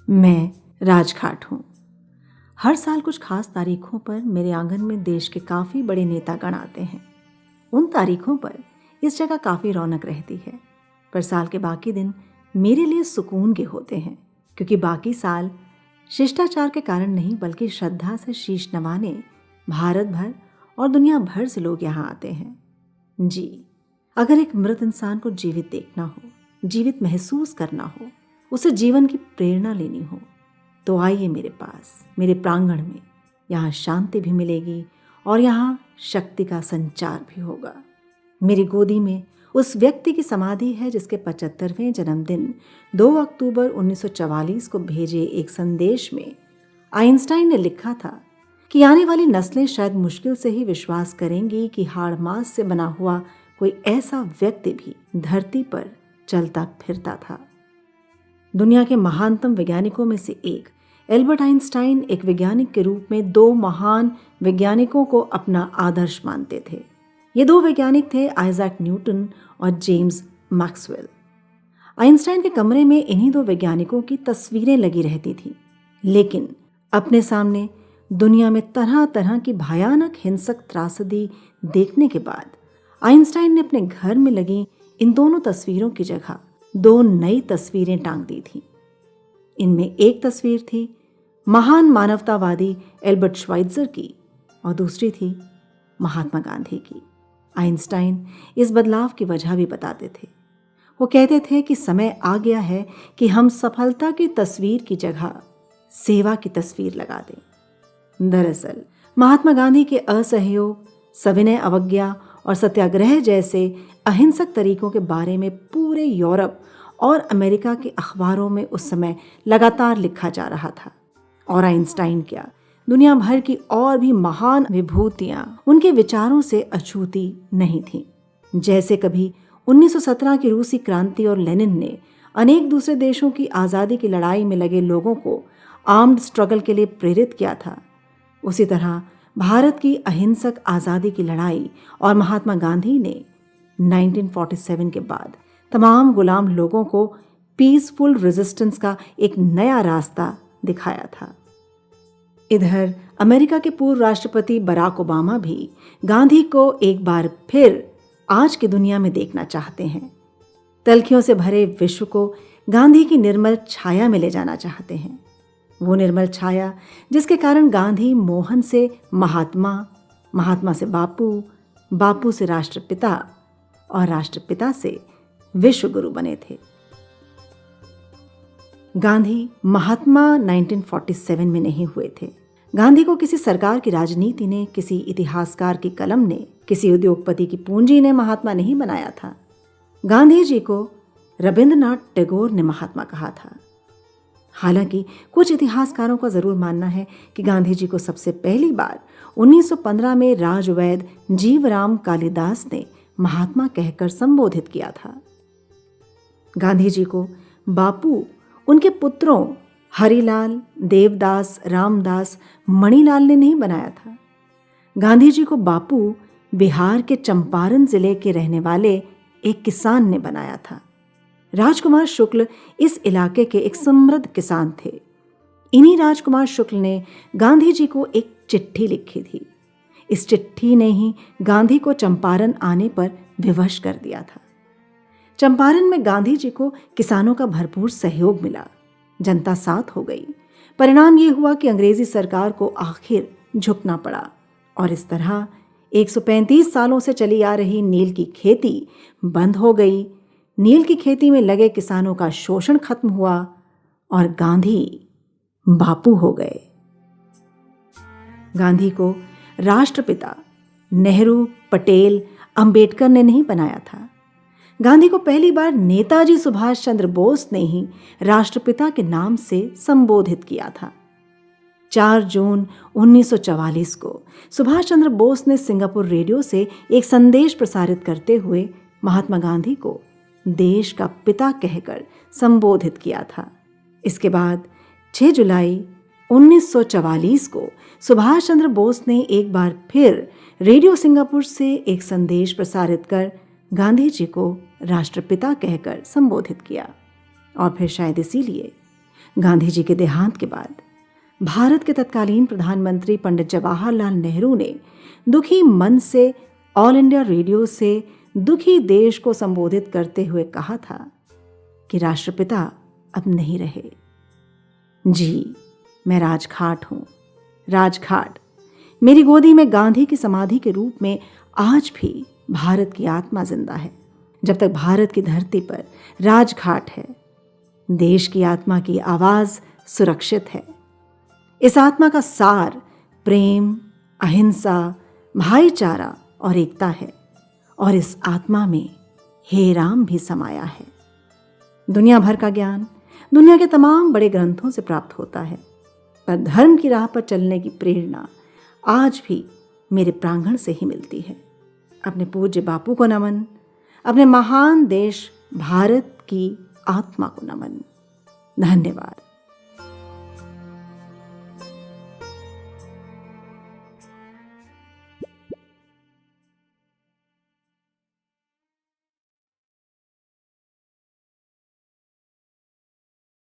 मैं राजघाट हूँ। हर साल कुछ खास तारीखों पर मेरे आंगन में देश के काफ़ी बड़े नेतागण आते हैं। उन तारीखों पर इस जगह काफ़ी रौनक रहती है, पर साल के बाकी दिन मेरे लिए सुकून के होते हैं, क्योंकि बाकी साल शिष्टाचार के कारण नहीं बल्कि श्रद्धा से शीश नवाने भारत भर और दुनिया भर से लोग यहाँ आते हैं। जी, अगर एक मृत इंसान को जीवित देखना हो, जीवित महसूस करना हो, उसे जीवन की प्रेरणा लेनी हो, तो आइए मेरे पास, मेरे प्रांगण में। यहाँ शांति भी मिलेगी और यहाँ शक्ति का संचार भी होगा। मेरी गोदी में उस व्यक्ति की समाधि है जिसके 75वें जन्मदिन 2 अक्टूबर 1944 को भेजे एक संदेश में आइंस्टाइन ने लिखा था कि आने वाली नस्लें शायद मुश्किल से ही विश्वास करेंगी कि हाड़ मांस से बना हुआ कोई ऐसा व्यक्ति भी धरती पर चलता फिरता था। दुनिया के महानतम वैज्ञानिकों में से एक एल्बर्ट आइंस्टाइन एक वैज्ञानिक के रूप में 2 महान वैज्ञानिकों को अपना आदर्श मानते थे। ये 2 वैज्ञानिक थे आइजैक न्यूटन और जेम्स मैक्सवेल। आइंस्टाइन के कमरे में इन्हीं 2 वैज्ञानिकों की तस्वीरें लगी रहती थीं, लेकिन अपने सामने दुनिया में तरह तरह की भयानक हिंसक त्रासदी देखने के बाद आइंस्टाइन ने अपने घर में लगी इन दोनों तस्वीरों की जगह 2 नई तस्वीरें टांग दी थी। इनमें एक तस्वीर थी महान मानवतावादी एल्बर्ट श्वाइत्ज़र की और दूसरी थी महात्मा गांधी की। आइंस्टाइन इस बदलाव की वजह भी बताते थे। वो कहते थे कि समय आ गया है कि हम सफलता की तस्वीर की जगह सेवा की तस्वीर लगा दें। दरअसल महात्मा गांधी के असहयोग, सविनय अवज्ञा और सत्याग्रह जैसे अहिंसक तरीकों के बारे में पूरे यूरोप और अमेरिका के अखबारों में उस समय लगातार लिखा जा रहा था। और आइंस्टाइन क्या, दुनिया भर की और भी महान विभूतियां उनके विचारों से अछूती नहीं थीं। जैसे कभी 1917 की रूसी क्रांति और लेनिन ने अनेक दूसरे देशों की आज़ादी की लड़ाई में लगे लोगों को आर्म्ड स्ट्रगल के लिए प्रेरित किया था, उसी तरह भारत की अहिंसक आज़ादी की लड़ाई और महात्मा गांधी ने 1947 के बाद तमाम गुलाम लोगों को पीसफुल रेजिस्टेंस का एक नया रास्ता दिखाया था। इधर अमेरिका के पूर्व राष्ट्रपति बराक ओबामा भी गांधी को एक बार फिर आज की दुनिया में देखना चाहते हैं। तल्खियों से भरे विश्व को गांधी की निर्मल छाया में ले जाना चाहते हैं। वो निर्मल छाया जिसके कारण गांधी मोहन से महात्मा, महात्मा से बापू, बापू से राष्ट्रपिता और राष्ट्रपिता से विश्व गुरु बने थे। गांधी महात्मा 1947 में नहीं हुए थे। गांधी को किसी सरकार की राजनीति ने, किसी इतिहासकार की कलम ने, किसी उद्योगपति की पूंजी ने महात्मा नहीं बनाया था। गांधी जी को रविंद्रनाथ टैगोर ने महात्मा कहा था। हालांकि कुछ इतिहासकारों का जरूर मानना है कि गांधी जी को सबसे पहली बार 1915 में राजवैद्य जीवराम कालिदास ने महात्मा कहकर संबोधित किया था। गांधी जी को बापू उनके पुत्रों हरिलाल, देवदास, रामदास, मणिलाल ने नहीं बनाया था। गांधी जी को बापू बिहार के चंपारण जिले के रहने वाले एक किसान ने बनाया था। राजकुमार शुक्ल इस इलाके के एक समृद्ध किसान थे। इन्हीं राजकुमार शुक्ल ने गांधी जी को एक चिट्ठी लिखी थी। इस चिट्ठी ने ही गांधी को चंपारण आने पर विवश कर दिया था। चंपारण में गांधी जी को किसानों का भरपूर सहयोग मिला। जनता साथ हो गई। परिणाम ये हुआ कि अंग्रेजी सरकार को आखिर झुकना पड़ा और इस तरह 135 सालों से चली आ रही नील की खेती बंद हो गई। नील की खेती में लगे किसानों का शोषण खत्म हुआ और गांधी बापू हो गए। गांधी को राष्ट्रपिता नेहरू, पटेल, अंबेडकर ने नहीं बनाया था। गांधी को पहली बार नेताजी सुभाष चंद्र बोस ने ही राष्ट्रपिता के नाम से संबोधित किया था। 4 जून 1944 को सुभाष चंद्र बोस ने सिंगापुर रेडियो से एक संदेश प्रसारित करते हुए महात्मा गांधी को देश का पिता कहकर संबोधित किया था। इसके बाद 6 जुलाई 1944 को सुभाष चंद्र बोस ने एक बार फिर रेडियो सिंगापुर से एक संदेश प्रसारित कर गांधी जी को राष्ट्रपिता कहकर संबोधित किया और फिर शायद इसीलिए गांधी जी के देहांत के बाद भारत के तत्कालीन प्रधानमंत्री पंडित जवाहरलाल नेहरू ने दुखी मन से ऑल इंडिया रेडियो से दुखी देश को संबोधित करते हुए कहा था कि राष्ट्रपिता अब नहीं रहे। जी, मैं राजघाट हूं, राजघाट। मेरी गोदी में गांधी की समाधि के रूप में आज भी भारत की आत्मा जिंदा है। जब तक भारत की धरती पर राजघाट है, देश की आत्मा की आवाज सुरक्षित है। इस आत्मा का सार प्रेम, अहिंसा, भाईचारा और एकता है, और इस आत्मा में हे राम भी समाया है। दुनिया भर का ज्ञान दुनिया के तमाम बड़े ग्रंथों से प्राप्त होता है, पर धर्म की राह पर चलने की प्रेरणा आज भी मेरे प्रांगण से ही मिलती है। अपने पूज्य बापू को नमन, अपने महान देश भारत की आत्मा को नमन। धन्यवाद।